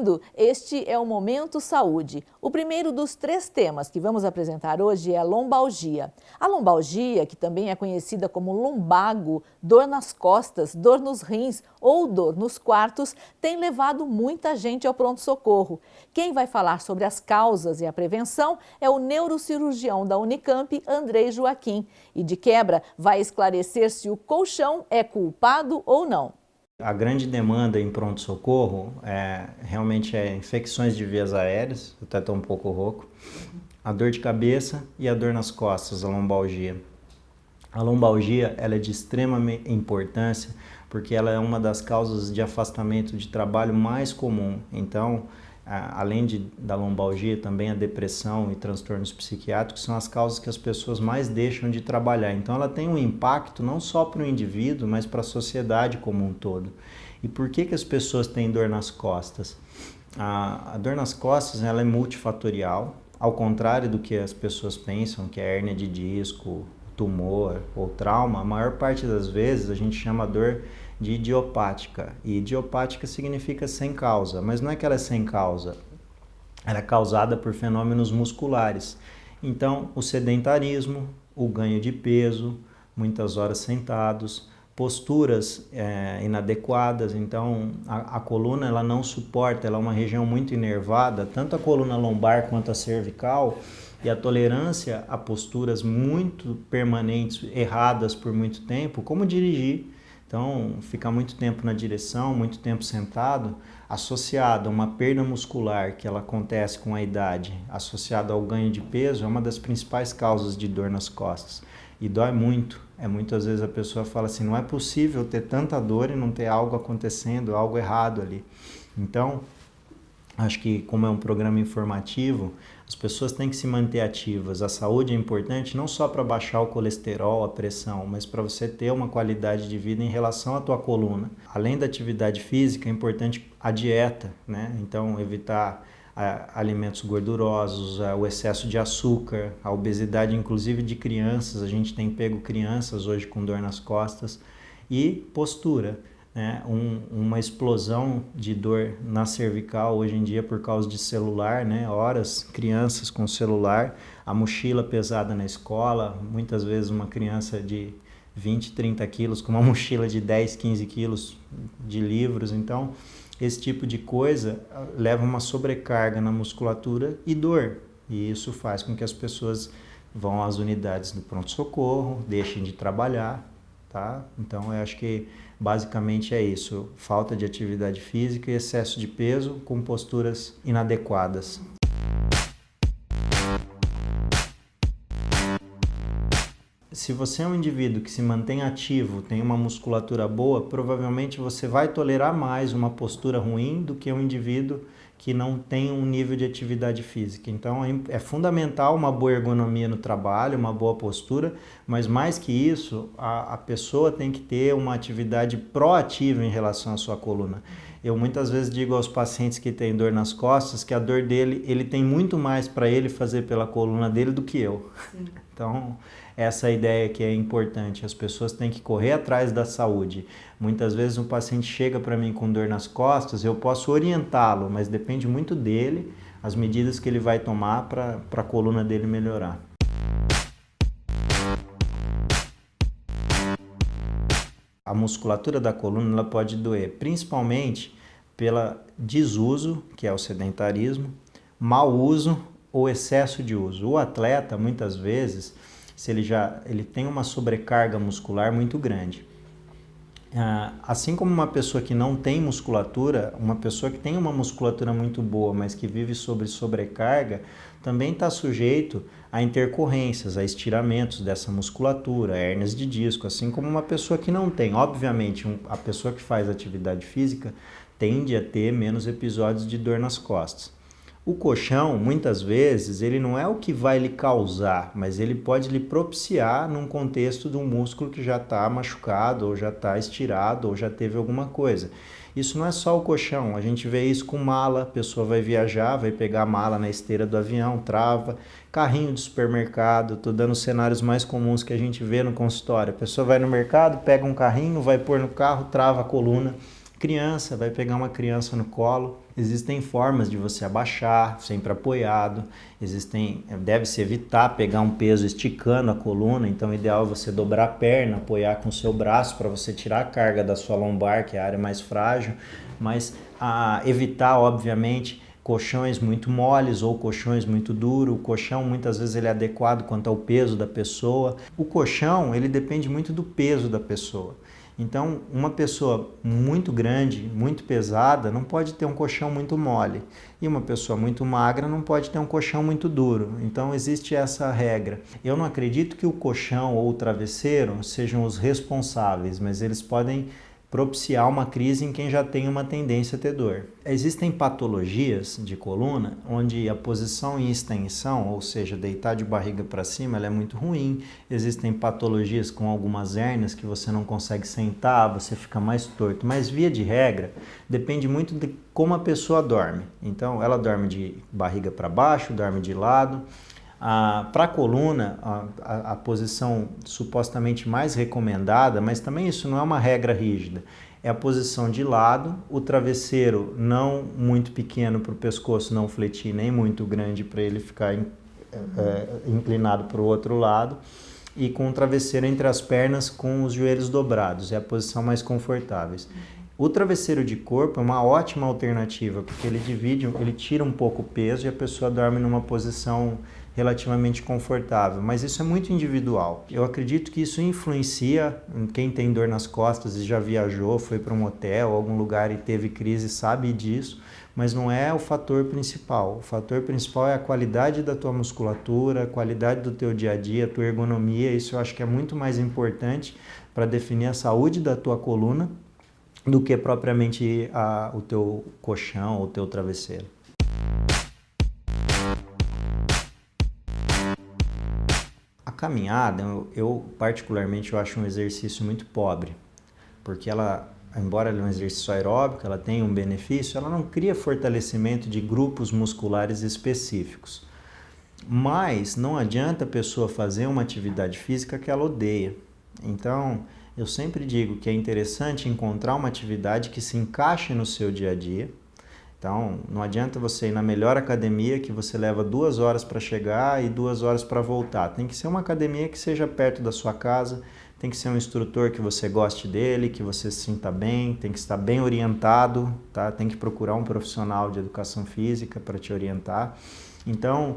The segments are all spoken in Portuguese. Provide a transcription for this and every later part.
bem-vindo! Este é o Momento Saúde. O primeiro dos 3 temas que vamos apresentar hoje é a lombalgia. A lombalgia, que também é conhecida como lumbago, dor nas costas, dor nos rins ou dor nos quartos, tem levado muita gente ao pronto-socorro. Quem vai falar sobre as causas e a prevenção é o neurocirurgião da Unicamp, Andrei Joaquim. E de quebra, vai esclarecer se o colchão é culpado ou não. A grande demanda em pronto-socorro realmente é infecções de vias aéreas, eu até estou um pouco rouco, a dor de cabeça e a dor nas costas, a lombalgia. A lombalgia ela é de extrema importância porque ela é uma das causas de afastamento de trabalho mais comum. Então, além da lombalgia, também a depressão e transtornos psiquiátricos são as causas que as pessoas mais deixam de trabalhar. Então ela tem um impacto não só para o indivíduo, mas para a sociedade como um todo. E por que as pessoas têm dor nas costas? A dor nas costas ela é multifatorial, ao contrário do que as pessoas pensam, que é hérnia de disco, tumor ou trauma. A maior parte das vezes a gente chama a dor de idiopática, e idiopática significa sem causa, mas não é que ela é sem causa, ela é causada por fenômenos musculares. Então, o sedentarismo, o ganho de peso, muitas horas sentados, posturas inadequadas, então a coluna ela não suporta, ela é uma região muito inervada, tanto a coluna lombar quanto a cervical, e a tolerância a posturas muito permanentes, erradas por muito tempo, como dirigir. Então, ficar muito tempo na direção, muito tempo sentado, associado a uma perda muscular que ela acontece com a idade, associado ao ganho de peso, é uma das principais causas de dor nas costas. E dói muito. Muitas vezes a pessoa fala assim, não é possível ter tanta dor e não ter algo acontecendo, algo errado ali. Então, acho que como é um programa informativo, as pessoas têm que se manter ativas. A saúde é importante não só para baixar o colesterol, a pressão, mas para você ter uma qualidade de vida em relação à tua coluna. Além da atividade física, é importante a dieta, né? Então, evitar alimentos gordurosos, o excesso de açúcar, a obesidade, inclusive de crianças. A gente tem pego crianças hoje com dor nas costas. E postura. Uma explosão de dor na cervical hoje em dia por causa de celular, horas, crianças com celular, a mochila pesada na escola, muitas vezes uma criança de 20, 30 quilos com uma mochila de 10, 15 quilos de livros. Então, esse tipo de coisa leva uma sobrecarga na musculatura e dor, e isso faz com que as pessoas vão às unidades do pronto-socorro, deixem de trabalhar. Tá? Então, eu acho que basicamente é isso, falta de atividade física e excesso de peso com posturas inadequadas. Se você é um indivíduo que se mantém ativo, tem uma musculatura boa, provavelmente você vai tolerar mais uma postura ruim do que um indivíduo que não tem um nível de atividade física. Então é fundamental uma boa ergonomia no trabalho, uma boa postura, mas mais que isso, a pessoa tem que ter uma atividade proativa em relação à sua coluna. Eu muitas vezes digo aos pacientes que têm dor nas costas que a dor dele, ele tem muito mais para ele fazer pela coluna dele do que eu. Sim. Então, essa ideia que é importante, as pessoas têm que correr atrás da saúde. Muitas vezes um paciente chega para mim com dor nas costas, eu posso orientá-lo, mas depende muito dele, as medidas que ele vai tomar para a coluna dele melhorar. A musculatura da coluna ela pode doer, principalmente pela desuso, que é o sedentarismo, mau uso ou excesso de uso. O atleta, muitas vezes, se ele tem uma sobrecarga muscular muito grande. Assim como uma pessoa que não tem musculatura, uma pessoa que tem uma musculatura muito boa, mas que vive sobre sobrecarga, também está sujeito a intercorrências, a estiramentos dessa musculatura, hérnias de disco, assim como uma pessoa que não tem. Obviamente, a pessoa que faz atividade física tende a ter menos episódios de dor nas costas. O colchão, muitas vezes, ele não é o que vai lhe causar, mas ele pode lhe propiciar num contexto de um músculo que já está machucado, ou já está estirado, ou já teve alguma coisa. Isso não é só o colchão, a gente vê isso com mala, a pessoa vai viajar, vai pegar a mala na esteira do avião, trava, carrinho de supermercado, estou dando os cenários mais comuns que a gente vê no consultório. A pessoa vai no mercado, pega um carrinho, vai pôr no carro, trava a coluna. Criança, vai pegar uma criança no colo. Existem formas de você abaixar, sempre apoiado, deve-se evitar pegar um peso esticando a coluna, então o ideal é você dobrar a perna, apoiar com o seu braço para você tirar a carga da sua lombar, que é a área mais frágil, mas evitar, obviamente, colchões muito moles ou colchões muito duros. O colchão muitas vezes ele é adequado quanto ao peso da pessoa. O colchão ele depende muito do peso da pessoa. Então, uma pessoa muito grande, muito pesada, não pode ter um colchão muito mole. E uma pessoa muito magra não pode ter um colchão muito duro. Então, existe essa regra. Eu não acredito que o colchão ou o travesseiro sejam os responsáveis, mas eles podem propiciar uma crise em quem já tem uma tendência a ter dor. Existem patologias de coluna onde a posição em extensão, ou seja, deitar de barriga para cima, ela é muito ruim. Existem patologias com algumas hérnias que você não consegue sentar, você fica mais torto. Mas via de regra, depende muito de como a pessoa dorme. Então, ela dorme de barriga para baixo, dorme de lado. Para a coluna, a posição supostamente mais recomendada, mas também isso não é uma regra rígida, é a posição de lado, o travesseiro não muito pequeno para o pescoço não fletir, nem muito grande para ele ficar inclinado para o outro lado, e com o travesseiro entre as pernas com os joelhos dobrados, é a posição mais confortável. O travesseiro de corpo é uma ótima alternativa, porque ele tira um pouco o peso e a pessoa dorme numa posição relativamente confortável, mas isso é muito individual. Eu acredito que isso influencia em quem tem dor nas costas e já viajou, foi para um hotel, algum lugar e teve crise, sabe disso, mas não é o fator principal. O fator principal é a qualidade da tua musculatura, a qualidade do teu dia a dia, a tua ergonomia. Isso eu acho que é muito mais importante para definir a saúde da tua coluna do que propriamente o teu colchão ou o teu travesseiro. A caminhada, eu particularmente eu acho um exercício muito pobre, porque embora ela é um exercício aeróbico, ela tem um benefício, ela não cria fortalecimento de grupos musculares específicos. Mas não adianta a pessoa fazer uma atividade física que ela odeia. Então, eu sempre digo que é interessante encontrar uma atividade que se encaixe no seu dia a dia. Então, não adianta você ir na melhor academia que você leva 2 horas para chegar e 2 horas para voltar. Tem que ser uma academia que seja perto da sua casa, tem que ser um instrutor que você goste dele, que você se sinta bem, tem que estar bem orientado, tá? Tem que procurar um profissional de educação física para te orientar. Então,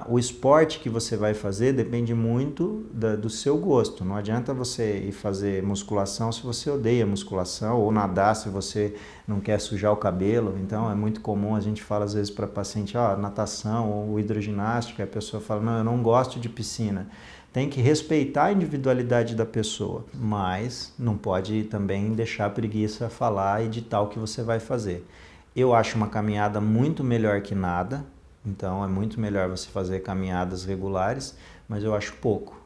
o esporte que você vai fazer depende muito do seu gosto. Não adianta você ir fazer musculação se você odeia musculação, ou nadar se você não quer sujar o cabelo. Então, é muito comum, a gente fala às vezes para paciente, natação ou hidroginástica, a pessoa fala, não, eu não gosto de piscina. Tem que respeitar a individualidade da pessoa, mas não pode também deixar a preguiça falar e ditar o que você vai fazer. Eu acho uma caminhada muito melhor que nada. Então, é muito melhor você fazer caminhadas regulares, mas eu acho pouco.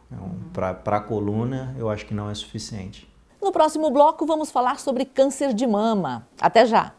Para a coluna, eu acho que não é suficiente. No próximo bloco, vamos falar sobre câncer de mama. Até já!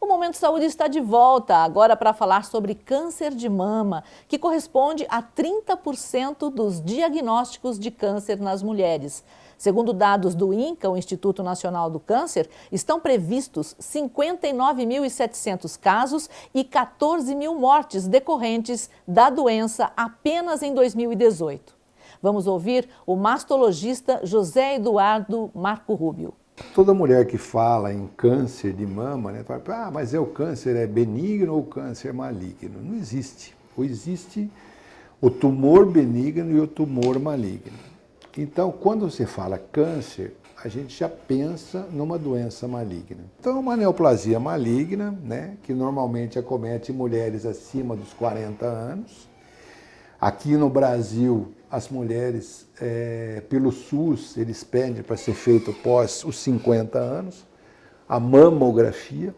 Momento Saúde está de volta, agora para falar sobre câncer de mama, que corresponde a 30% dos diagnósticos de câncer nas mulheres. Segundo dados do INCA, o Instituto Nacional do Câncer, estão previstos 59.700 casos e 14.000 mortes decorrentes da doença apenas em 2018. Vamos ouvir o mastologista José Eduardo Marco Rubio. Toda mulher que fala em câncer de mama, né, fala, mas o câncer é benigno ou o câncer é maligno? Não existe. Ou existe o tumor benigno e o tumor maligno. Então, quando você fala câncer, a gente já pensa numa doença maligna. Então, é uma neoplasia maligna, né, que normalmente acomete mulheres acima dos 40 anos. Aqui no Brasil, as mulheres, pelo SUS, eles pedem para ser feito após os 50 anos. A mamografia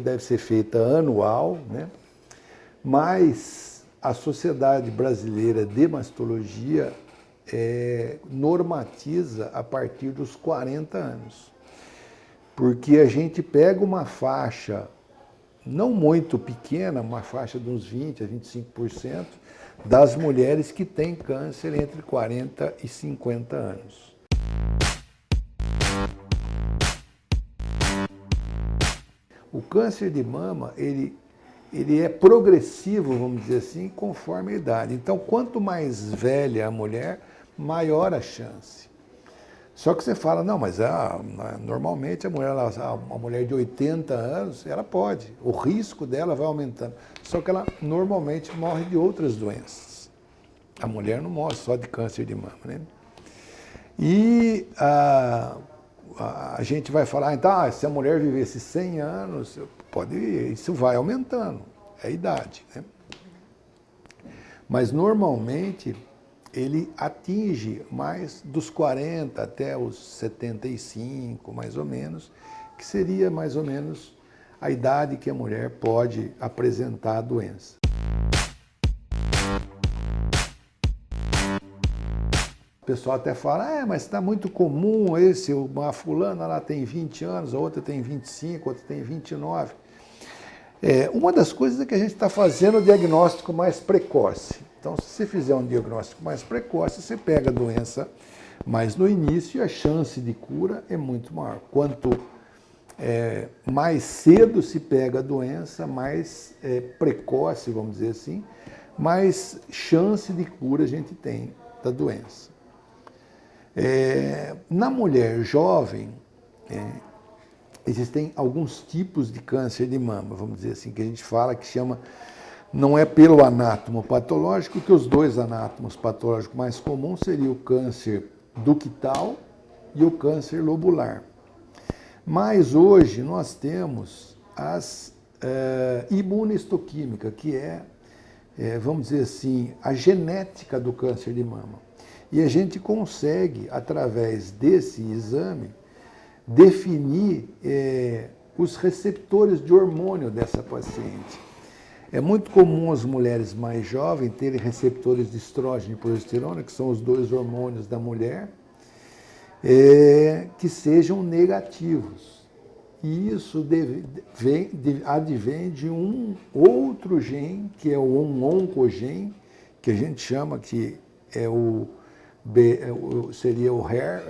deve ser feita anual, né? Mas a Sociedade Brasileira de Mastologia normatiza a partir dos 40 anos. Porque a gente pega uma faixa não muito pequena, uma faixa de uns 20% a 25% das mulheres que têm câncer entre 40 e 50 anos. O câncer de mama, ele é progressivo, vamos dizer assim, conforme a idade. Então, quanto mais velha a mulher, maior a chance. Só que você fala, não, mas normalmente uma mulher de 80 anos, ela pode. O risco dela vai aumentando. Só que ela normalmente morre de outras doenças. A mulher não morre só de câncer de mama, né? E a gente vai falar, então, se a mulher vivesse 100 anos, isso vai aumentando, é a idade, né? Mas normalmente ele atinge mais dos 40 até os 75, mais ou menos, que seria mais ou menos a idade que a mulher pode apresentar a doença. O pessoal até fala, mas está muito comum uma fulana lá tem 20 anos, a outra tem 25, a outra tem 29. Uma das coisas é que a gente está fazendo o diagnóstico mais precoce. Então, se você fizer um diagnóstico mais precoce, você pega a doença mais no início e a chance de cura é muito maior. Quanto mais cedo se pega a doença, mais precoce, vamos dizer assim, mais chance de cura a gente tem da doença. Na mulher jovem, existem alguns tipos de câncer de mama, vamos dizer assim, que a gente fala que chama, não é pelo anátomo patológico, que os dois anátomos patológicos mais comuns seriam o câncer ductal e o câncer lobular. Mas hoje nós temos as imunohistoquímica, que vamos dizer assim, a genética do câncer de mama. E a gente consegue, através desse exame, definir os receptores de hormônio dessa paciente. É muito comum as mulheres mais jovens terem receptores de estrógeno e progesterona, que são os dois hormônios da mulher, que sejam negativos. E isso advém de um outro gene, que é um oncogene, que a gente chama que seria o HER,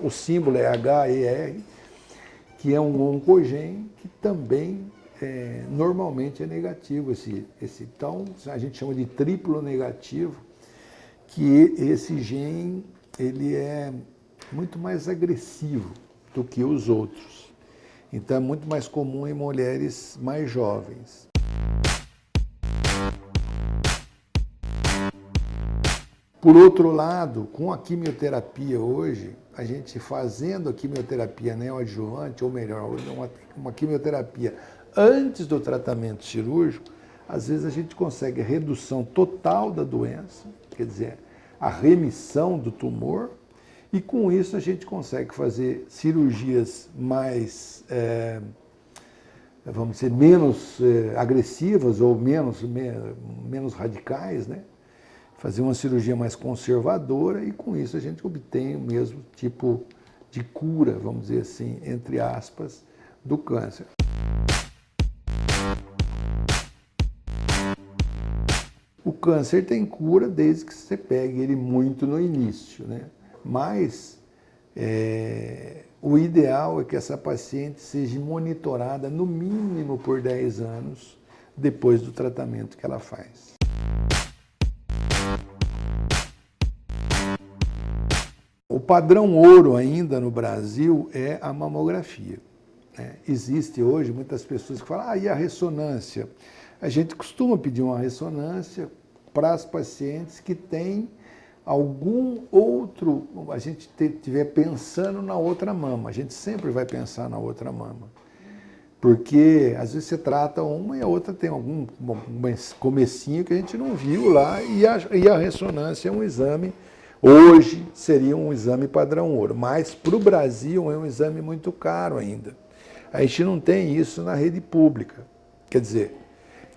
o símbolo é HER, que é um oncogene que também normalmente é negativo. Então, a gente chama de triplo negativo, que esse gene ele é muito mais agressivo do que os outros. Então, é muito mais comum em mulheres mais jovens. Por outro lado, com a quimioterapia hoje, a gente fazendo a quimioterapia neoadjuvante, ou melhor, uma quimioterapia antes do tratamento cirúrgico, às vezes a gente consegue redução total da doença, quer dizer, a remissão do tumor, e com isso a gente consegue fazer cirurgias mais, vamos dizer, menos agressivas ou menos radicais, né? Fazer uma cirurgia mais conservadora, e com isso a gente obtém o mesmo tipo de cura, vamos dizer assim, entre aspas, do câncer. O câncer tem cura desde que você pegue ele muito no início, né? Mas o ideal é que essa paciente seja monitorada no mínimo por 10 anos depois do tratamento que ela faz. O padrão ouro ainda no Brasil é a mamografia, né? Existe hoje muitas pessoas que falam, e a ressonância? A gente costuma pedir uma ressonância para as pacientes que têm algum outro, a gente estiver pensando na outra mama. A gente sempre vai pensar na outra mama. Porque às vezes você trata uma e a outra tem algum comecinho que a gente não viu lá, e a ressonância é um exame. Hoje seria um exame padrão ouro, mas para o Brasil é um exame muito caro ainda. A gente não tem isso na rede pública. Quer dizer,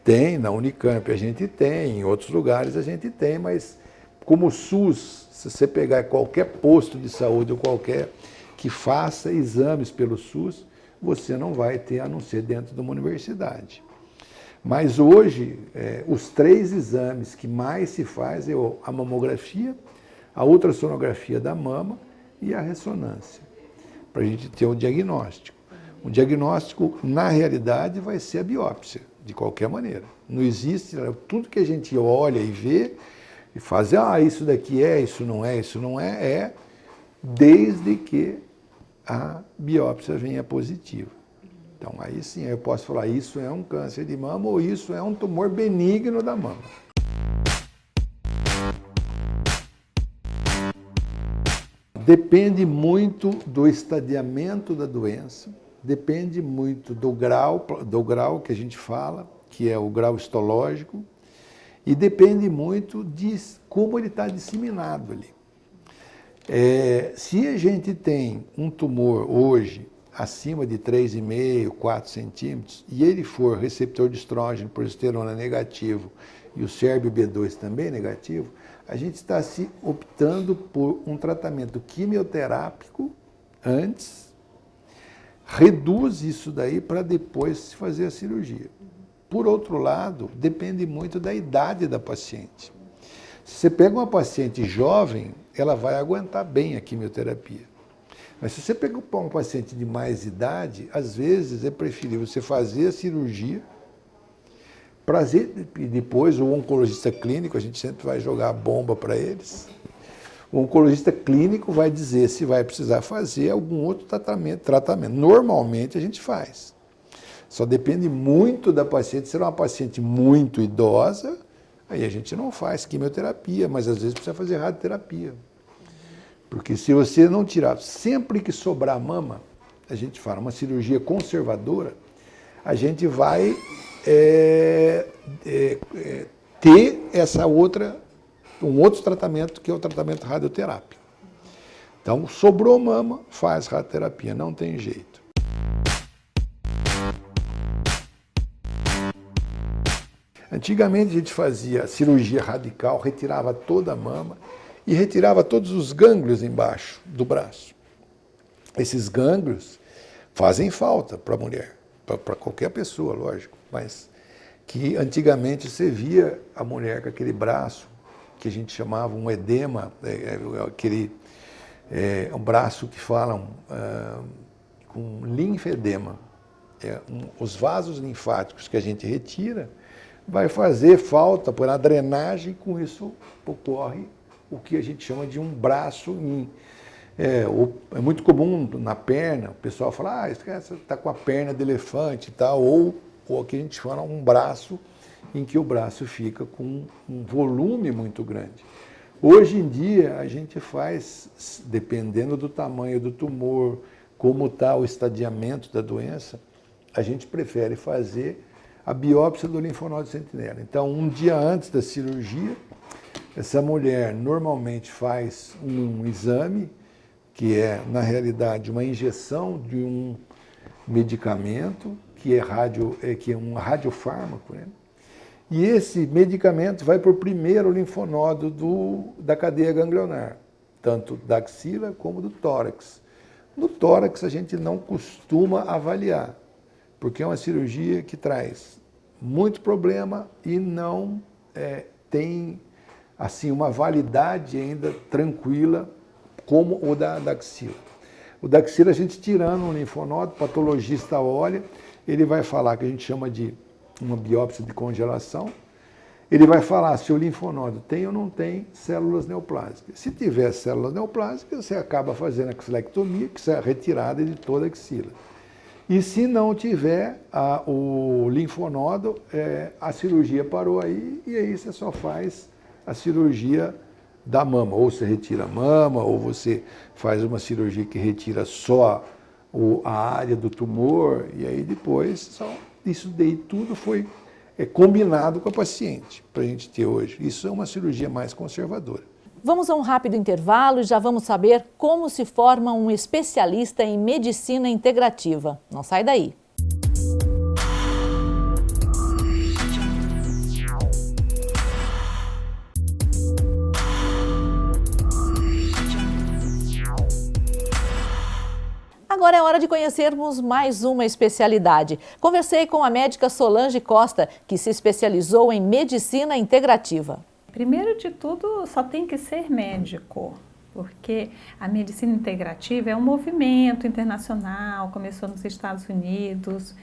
tem na Unicamp, a gente tem, em outros lugares a gente tem, mas como o SUS, se você pegar qualquer posto de saúde ou qualquer que faça exames pelo SUS, você não vai ter, a não ser dentro de uma universidade. Mas hoje, os 3 exames que mais se faz é a mamografia, a ultrassonografia da mama e a ressonância, para a gente ter o diagnóstico. O diagnóstico, na realidade, vai ser a biópsia, de qualquer maneira. Não existe, tudo que a gente olha e vê, e faz, isso daqui isso não é, desde que a biópsia venha positiva. Então, aí sim, eu posso falar, isso é um câncer de mama ou isso é um tumor benigno da mama. Depende muito do estadiamento da doença, depende muito do grau que a gente fala, que é o grau histológico, e depende muito de como ele está disseminado ali. Se a gente tem um tumor hoje acima de 3,5, 4 centímetros, e ele for receptor de estrógeno, progesterona negativo e o SERB-B2 também negativo, a gente está se optando por um tratamento quimioterápico antes, reduz isso daí para depois se fazer a cirurgia. Por outro lado, depende muito da idade da paciente. Se você pega uma paciente jovem, ela vai aguentar bem a quimioterapia. Mas se você pega um paciente de mais idade, às vezes é preferível você fazer a cirurgia, e depois o oncologista clínico, a gente sempre vai jogar a bomba para eles, o oncologista clínico vai dizer se vai precisar fazer algum outro tratamento. Normalmente a gente faz. Só depende muito da paciente. Se ela é uma paciente muito idosa, aí a gente não faz quimioterapia, mas às vezes precisa fazer radioterapia. Porque se você não tirar, sempre que sobrar mama, a gente fala uma cirurgia conservadora, a gente vai ter um outro tratamento, que é o tratamento radioterápico. Então, sobrou mama, faz radioterapia, não tem jeito. Antigamente a gente fazia cirurgia radical, retirava toda a mama e retirava todos os gânglios embaixo do braço. Esses gânglios fazem falta para a mulher, para qualquer pessoa, lógico, mas que antigamente você via a mulher com aquele braço que a gente chamava um edema, um braço que falam com linfedema. Os vasos linfáticos que a gente retira vai fazer falta por a drenagem, com isso ocorre o que a gente chama de um braço. É muito comum na perna, o pessoal fala, você está com a perna de elefante e tal, ou o que a gente chama um braço, em que o braço fica com um volume muito grande. Hoje em dia, a gente faz, dependendo do tamanho do tumor, como está o estadiamento da doença, a gente prefere fazer a biópsia do linfonodo sentinela. Então, um dia antes da cirurgia, essa mulher normalmente faz um exame, que é, na realidade, uma injeção de um medicamento, que é um radiofármaco, né? E esse medicamento vai por primeiro linfonodo da cadeia ganglionar, tanto da axila como do tórax. No tórax a gente não costuma avaliar, porque é uma cirurgia que traz muito problema e não tem assim, uma validade ainda tranquila como o da axila. O da axila, a gente tirando um linfonodo, o patologista olha, ele vai falar, que a gente chama de uma biópsia de congelação, ele vai falar se o linfonodo tem ou não tem células neoplásicas. Se tiver células neoplásicas, você acaba fazendo a axilectomia, que é a retirada de toda a axila. E se não tiver o linfonodo, a cirurgia parou aí, e aí você só faz a cirurgia da mama. Ou você retira a mama, ou você faz uma cirurgia que retira só a área do tumor, e aí depois isso daí tudo foi combinado com a paciente para a gente ter hoje. Isso é uma cirurgia mais conservadora. Vamos a um rápido intervalo e já vamos saber como se forma um especialista em medicina integrativa. Não sai daí. agora é hora de conhecermos mais uma especialidade. Conversei com a médica Solange Costa, que se especializou em medicina integrativa. Primeiro de tudo, só tem que ser médico, porque a medicina integrativa é um movimento internacional, começou nos Estados Unidos,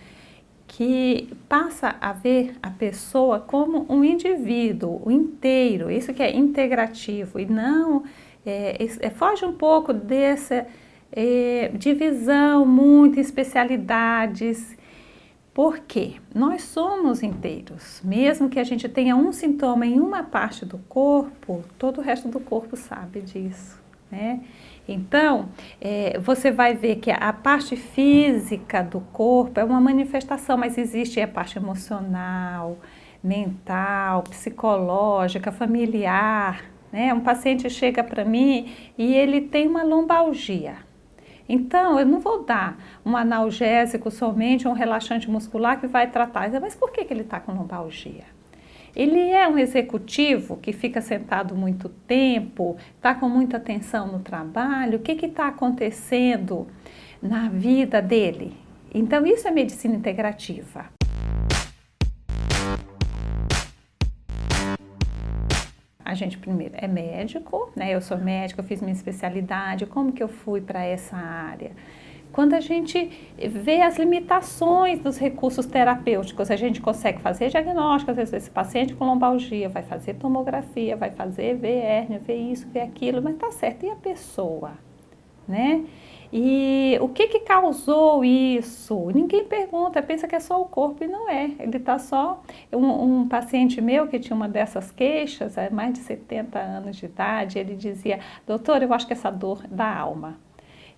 que passa a ver a pessoa como um indivíduo inteiro, isso que é integrativo, e não foge um pouco dessa divisão, muitas especialidades. Por quê? Nós somos inteiros, mesmo que a gente tenha um sintoma em uma parte do corpo, todo o resto do corpo sabe disso, né? Então, você vai ver que a parte física do corpo é uma manifestação, mas existe a parte emocional, mental, psicológica, familiar, né? Um paciente chega para mim e ele tem uma lombalgia. Então, eu não vou dar um analgésico somente, um relaxante muscular que vai tratar. Mas por que ele está com lombalgia? Ele é um executivo que fica sentado muito tempo, está com muita tensão no trabalho. O que está acontecendo na vida dele? Então, isso é medicina integrativa. A gente primeiro é médico, né? Eu sou médica, eu fiz minha especialidade, como que eu fui para essa área? Quando a gente vê as limitações dos recursos terapêuticos, a gente consegue fazer diagnóstico, às vezes esse paciente com lombalgia vai fazer tomografia, vai fazer ver hérnia, ver isso, ver aquilo, mas tá certo, e a pessoa, né? E o que causou isso? Ninguém pergunta, pensa que é só o corpo e não é. Ele está só... Um paciente meu que tinha uma dessas queixas, há mais de 70 anos de idade, ele dizia, doutor, eu acho que essa dor é da alma.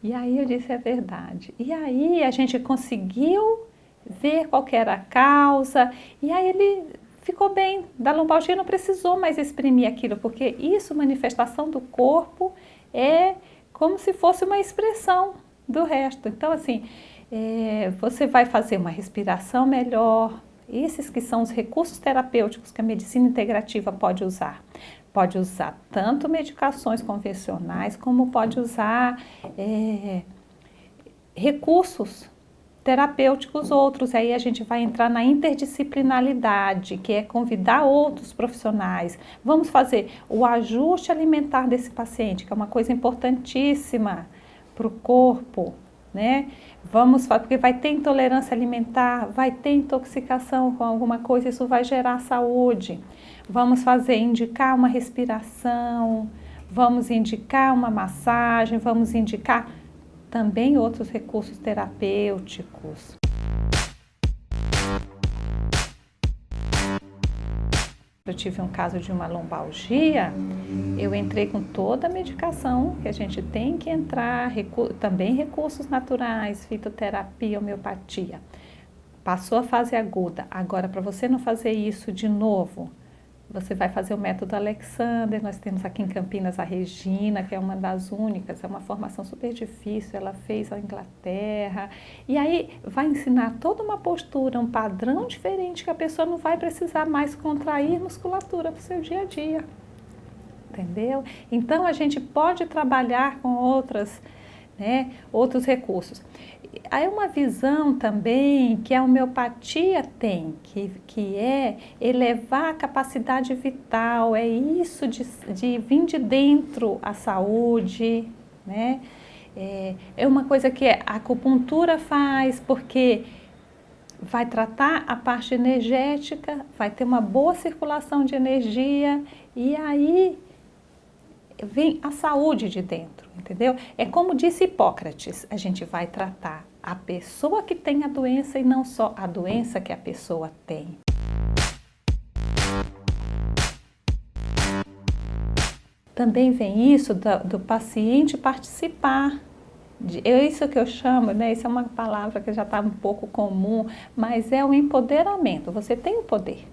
E aí eu disse, é verdade. E aí a gente conseguiu ver qual que era a causa, e aí ele ficou bem da lombalgia, não precisou mais exprimir aquilo, porque isso, manifestação do corpo, é como se fosse uma expressão do resto. Então, assim, você vai fazer uma respiração melhor, esses que são os recursos terapêuticos que a medicina integrativa pode usar. Pode usar tanto medicações convencionais, como pode usar recursos terapêuticos outros. Aí a gente vai entrar na interdisciplinaridade, que é convidar outros profissionais. Vamos fazer o ajuste alimentar desse paciente, que é uma coisa importantíssima para o corpo, né? Vamos fazer, porque vai ter intolerância alimentar, vai ter intoxicação com alguma coisa, isso vai gerar saúde. Vamos indicar uma respiração, vamos indicar uma massagem, vamos indicar também outros recursos terapêuticos. Eu tive um caso de uma lombalgia, eu entrei com toda a medicação que a gente tem que entrar, também recursos naturais, fitoterapia, homeopatia. Passou a fase aguda, agora para você não fazer isso de novo, você vai fazer o método Alexander. Nós temos aqui em Campinas a Regina, que é uma das únicas, é uma formação super difícil, ela fez a Inglaterra. E aí vai ensinar toda uma postura, um padrão diferente, que a pessoa não vai precisar mais contrair musculatura para o seu dia a dia. Entendeu? Então a gente pode trabalhar com outros recursos. Há uma visão também que a homeopatia tem, que é elevar a capacidade vital, é isso de vir de dentro a saúde, né? É uma coisa que a acupuntura faz, porque vai tratar a parte energética, vai ter uma boa circulação de energia, e aí vem a saúde de dentro, entendeu? É como disse Hipócrates, a gente vai tratar a pessoa que tem a doença e não só a doença que a pessoa tem. Também vem isso do paciente participar. Isso que eu chamo, né? Isso é uma palavra que já está um pouco comum, mas é o empoderamento. Você tem o poder.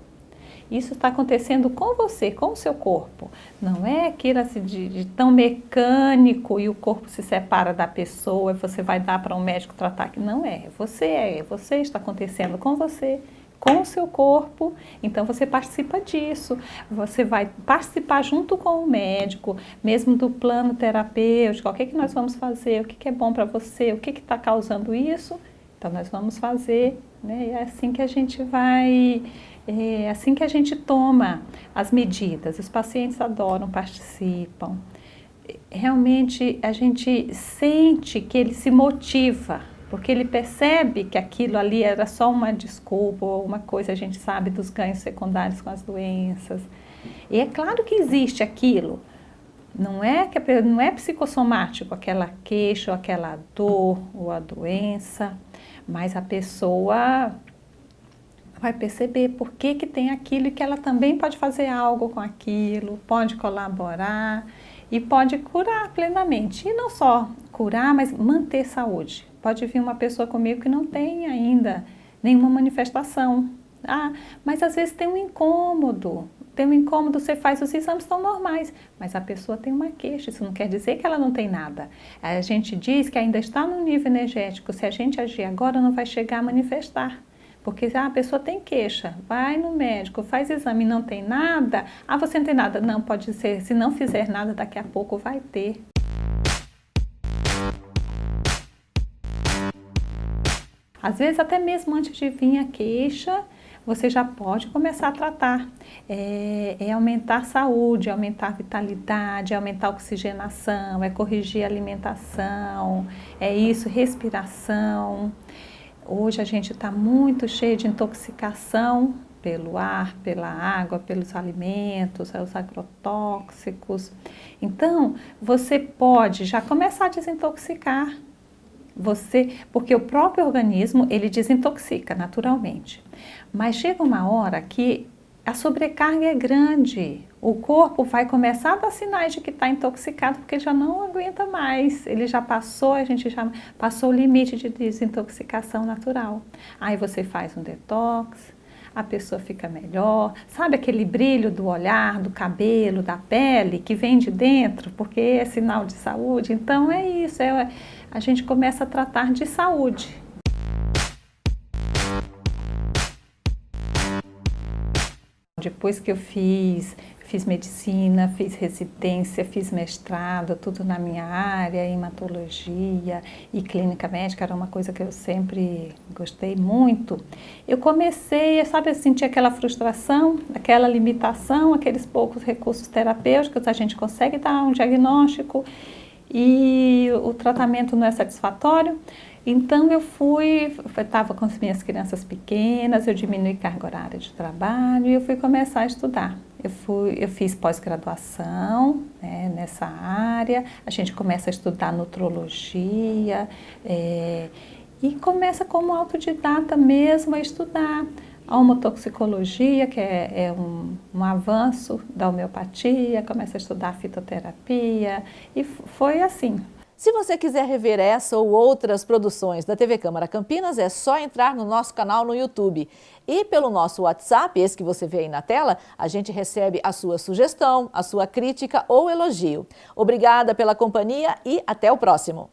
Isso está acontecendo com você, com o seu corpo. Não é aquilo assim de tão mecânico e o corpo se separa da pessoa e você vai dar para um médico tratar. Não é. Você está acontecendo com você, com o seu corpo, então você participa disso, você vai participar junto com o médico, mesmo do plano terapêutico, o que que nós vamos fazer, o que que é bom para você, o que que está causando isso, então nós vamos fazer, né? É assim que a gente vai, é assim que a gente toma as medidas, os pacientes adoram, participam, realmente a gente sente que ele se motiva, porque ele percebe que aquilo ali era só uma desculpa ou uma coisa, a gente sabe dos ganhos secundários com as doenças. E é claro que existe aquilo, não é psicossomático, aquela queixa, ou aquela dor ou a doença, mas a pessoa vai perceber por que que tem aquilo e que ela também pode fazer algo com aquilo, pode colaborar e pode curar plenamente. E não só curar, mas manter saúde. Pode vir uma pessoa comigo que não tem ainda nenhuma manifestação. Ah, mas às vezes tem um incômodo. Tem um incômodo, você faz os exames, estão normais, mas a pessoa tem uma queixa, isso não quer dizer que ela não tem nada. A gente diz que ainda está no nível energético, se a gente agir agora não vai chegar a manifestar. Porque a pessoa tem queixa, vai no médico, faz exame e não tem nada, você não tem nada. Não, pode ser, se não fizer nada, daqui a pouco vai ter. Às vezes, até mesmo antes de vir a queixa, você já pode começar a tratar. É aumentar a saúde, aumentar a vitalidade, aumentar a oxigenação, é corrigir a alimentação, é isso, respiração. Hoje a gente está muito cheio de intoxicação pelo ar, pela água, pelos alimentos, os agrotóxicos. Então, você pode já começar a desintoxicar. Porque o próprio organismo, ele desintoxica naturalmente. Mas chega uma hora que a sobrecarga é grande. O corpo vai começar a dar sinais de que está intoxicado, porque já não aguenta mais. Ele já passou, a gente já passou o limite de desintoxicação natural. Aí você faz um detox, a pessoa fica melhor. Sabe aquele brilho do olhar, do cabelo, da pele, que vem de dentro, porque é sinal de saúde? Então é isso, a gente começa a tratar de saúde. Depois que eu fiz medicina, fiz residência, fiz mestrado, tudo na minha área, hematologia e clínica médica, era uma coisa que eu sempre gostei muito. Eu comecei, sabe, a sentir aquela frustração, aquela limitação, aqueles poucos recursos terapêuticos, a gente consegue dar um diagnóstico e o tratamento não é satisfatório. Então eu estava com as minhas crianças pequenas, eu diminui carga horária de trabalho e eu fui começar a estudar. Eu fiz pós-graduação, né, nessa área, a gente começa a estudar nutrologia e começa como autodidata mesmo a estudar a homotoxicologia, que é um avanço da homeopatia, começa a estudar fitoterapia e foi assim. Se você quiser rever essa ou outras produções da TV Câmara Campinas, é só entrar no nosso canal no YouTube. E pelo nosso WhatsApp, esse que você vê aí na tela, a gente recebe a sua sugestão, a sua crítica ou elogio. Obrigada pela companhia e até o próximo.